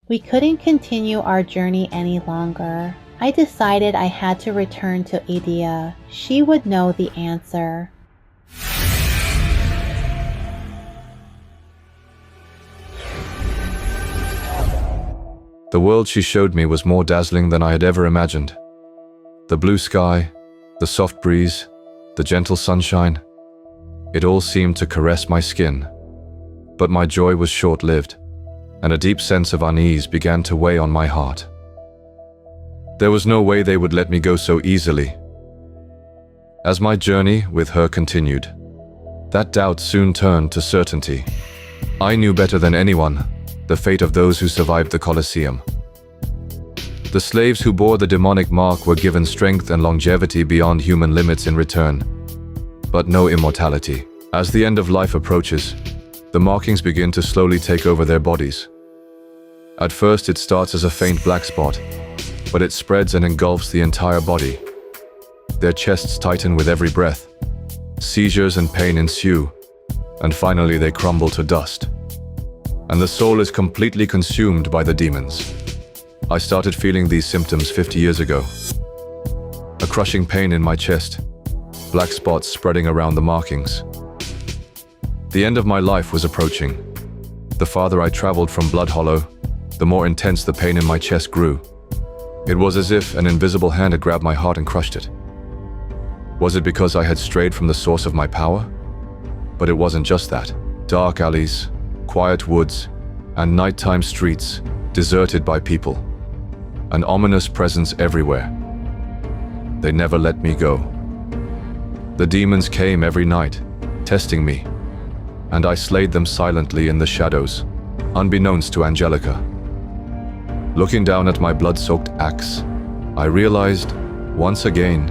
We couldn't continue our journey any longer. I decided I had to return to Idea. She would know the answer. The world she showed me was more dazzling than I had ever imagined. The blue sky, the soft breeze, the gentle sunshine, it all seemed to caress my skin. But my joy was short-lived, and a deep sense of unease began to weigh on my heart. There was no way they would let me go so easily. As my journey with her continued, that doubt soon turned to certainty. I knew better than anyone the fate of those who survived the Colosseum. The slaves who bore the demonic mark were given strength and longevity beyond human limits in return, but no immortality. As the end of life approaches, the markings begin to slowly take over their bodies. At first it starts as a faint black spot, but it spreads and engulfs the entire body. Their chests tighten with every breath. Seizures and pain ensue, and finally they crumble to dust. And the soul is completely consumed by the demons. I started feeling these symptoms 50 years ago. A crushing pain in my chest, black spots spreading around the markings. The end of my life was approaching. The farther I traveled from Blood Hollow, the more intense the pain in my chest grew. It was as if an invisible hand had grabbed my heart and crushed it. Was it because I had strayed from the source of my power? But it wasn't just that. Dark alleys, quiet woods, and nighttime streets deserted by people. An ominous presence everywhere. They never let me go. The demons came every night, testing me, and I slayed them silently in the shadows, unbeknownst to Angelica. Looking down at my blood-soaked axe, I realized, once again,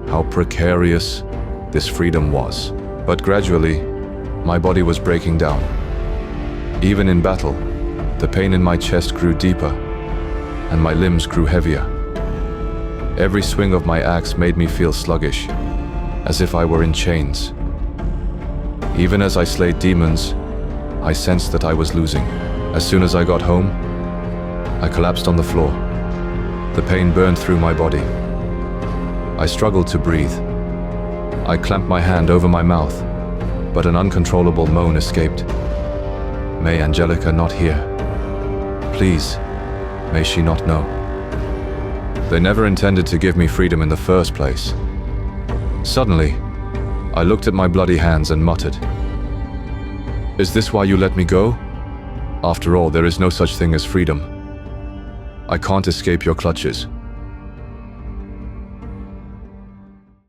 how precarious this freedom was. But gradually, my body was breaking down. Even in battle, the pain in my chest grew deeper, and my limbs grew heavier. Every swing of my axe made me feel sluggish, as if I were in chains. Even as I slayed demons, I sensed that I was losing. As soon as I got home, I collapsed on the floor. The pain burned through my body. I struggled to breathe. I clamped my hand over my mouth, but an uncontrollable moan escaped. May Angelica not hear. Please, may she not know. They never intended to give me freedom in the first place. Suddenly, I looked at my bloody hands and muttered, "Is this why you let me go? After all, there is no such thing as freedom. I can't escape your clutches."